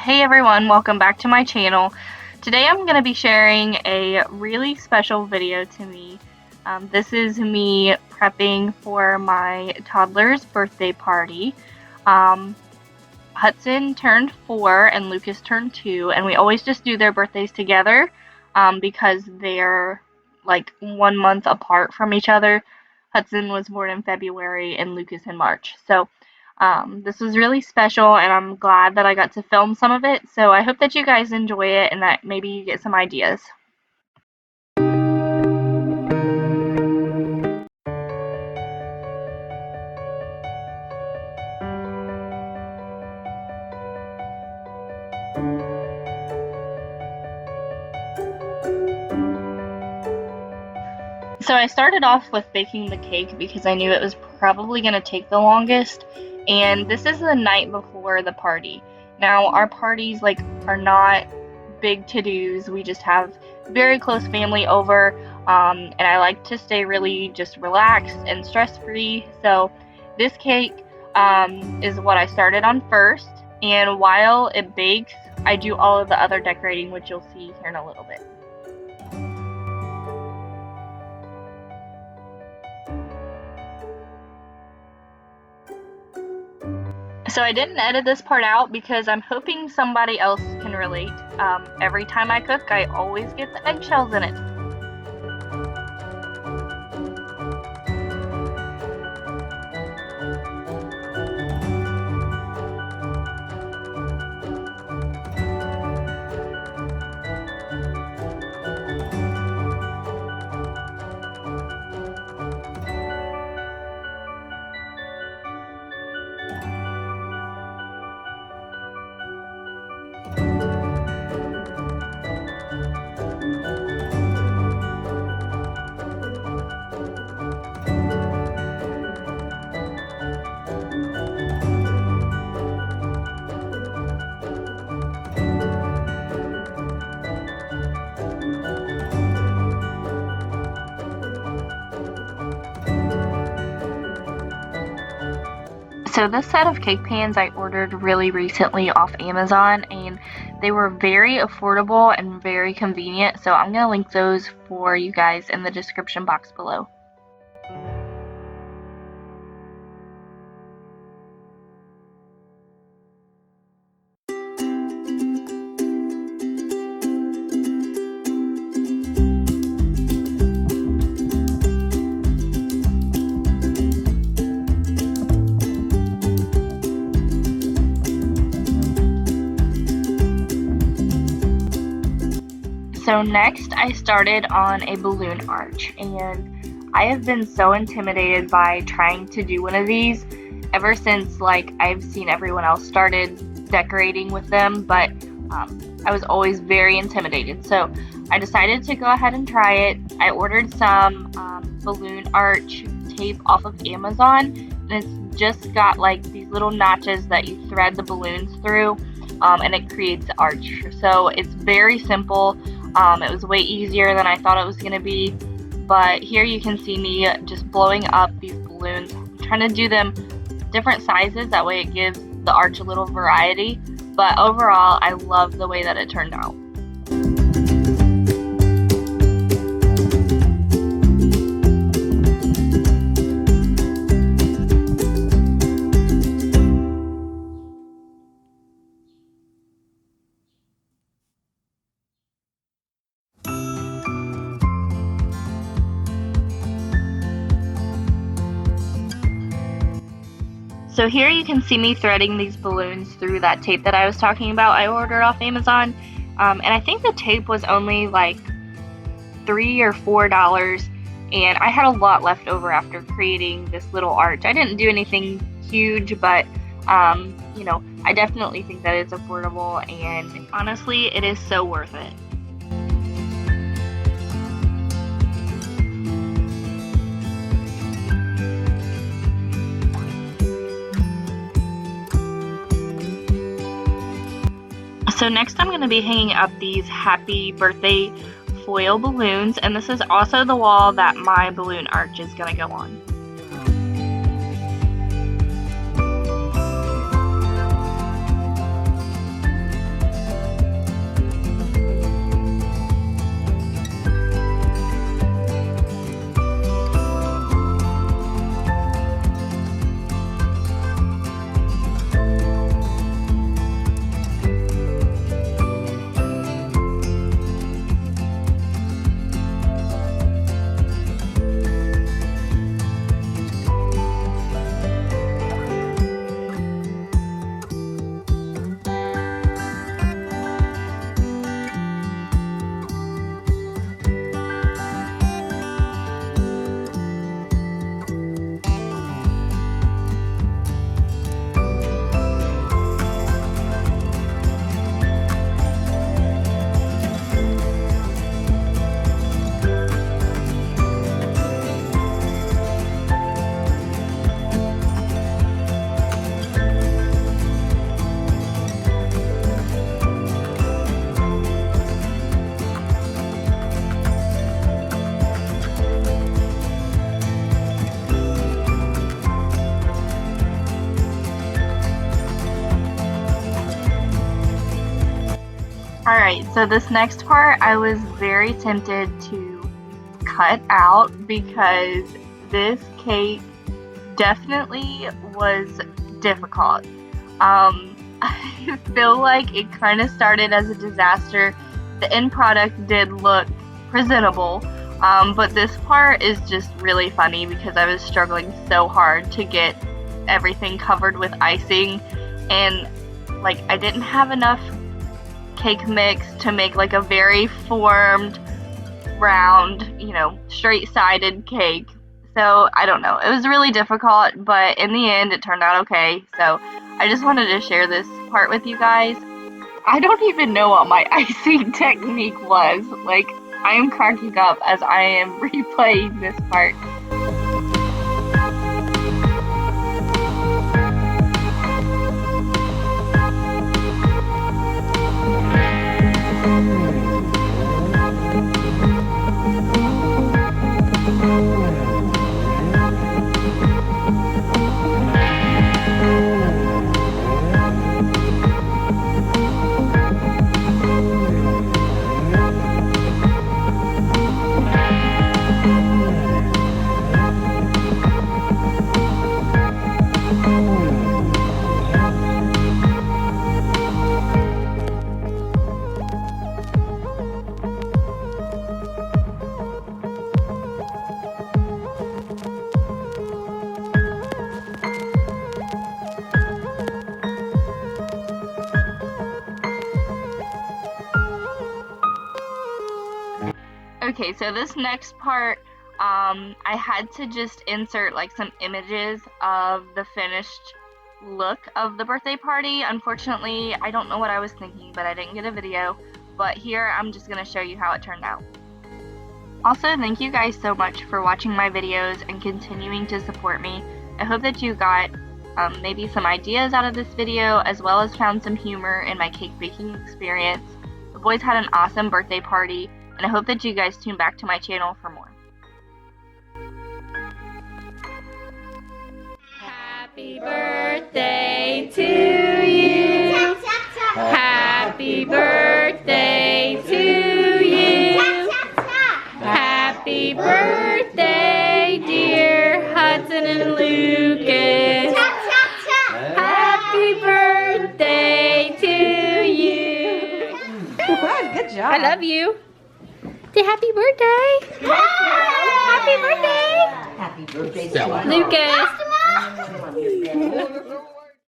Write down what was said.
Hey everyone, welcome back to my channel. Today I'm going to be sharing a really special video to me. This is me prepping for my toddler's birthday party. Hudson turned 4 and Lucas turned 2, and we always just do their birthdays together because they're like 1 month apart from each other. Hudson was born in February and Lucas in March. So this was really special, and I'm glad that I got to film some of it. So I hope that you guys enjoy it and that maybe you get some ideas. So I started off with baking the cake because I knew it was probably going to take the longest, and this is the night before the party. Now our parties are not big to-dos. We just have very close family over, and I like to stay really just relaxed and stress-free. So this cake is what I started on first, and while it bakes, I do all of the other decorating, which you'll see here in a little bit. So I didn't edit this part out because I'm hoping somebody else can relate. Every time I cook, I always get the eggshells in it. So this set of cake pans I ordered really recently off Amazon, and they were very affordable and very convenient, so I'm going to link those for you guys in the description box below. So next I started on a balloon arch, and I have been so intimidated by trying to do one of these ever since I've seen everyone else started decorating with them, but I was always very intimidated. So I decided to go ahead and try it. I ordered some balloon arch tape off of Amazon, and it's just got these little notches that you thread the balloons through, and it creates the arch. So it's very simple. It was way easier than I thought it was going to be, but here you can see me just blowing up these balloons. I'm trying to do them different sizes, that way it gives the arch a little variety, but overall I love the way that it turned out. So here you can see me threading these balloons through that tape that I was talking about I ordered off Amazon. And I think the tape was only $3 or $4, and I had a lot left over after creating this little arch. I didn't do anything huge, but I definitely think that it's affordable, and honestly, it is so worth it. So next I'm going to be hanging up these happy birthday foil balloons, and this is also the wall that my balloon arch is going to go on. Alright, so this next part I was very tempted to cut out because this cake definitely was difficult. I feel like it kind of started as a disaster. The end product did look presentable, but this part is just really funny because I was struggling so hard to get everything covered with icing, and like I didn't have enough cake mix to make like a very formed, round, straight-sided cake. So I don't know. It was really difficult, but in the end it turned out okay. So I just wanted to share this part with you guys. I don't even know what my icing technique was. Like, I am cracking up as I am replaying this part. Okay, so this next part, I had to just insert like some images of the finished look of the birthday party. Unfortunately, I don't know what I was thinking, but I didn't get a video. But here, I'm just going to show you how it turned out. Also, thank you guys so much for watching my videos and continuing to support me. I hope that you got maybe some ideas out of this video, as well as found some humor in my cake baking experience. The boys had an awesome birthday party, and I hope that you guys tune back to my channel for more. Happy birthday to you. Happy birthday to you. Happy birthday, dear Hudson and Lucas. Happy birthday to you. Good job. I love you. Say happy birthday. Happy birthday. Happy birthday, Lucas.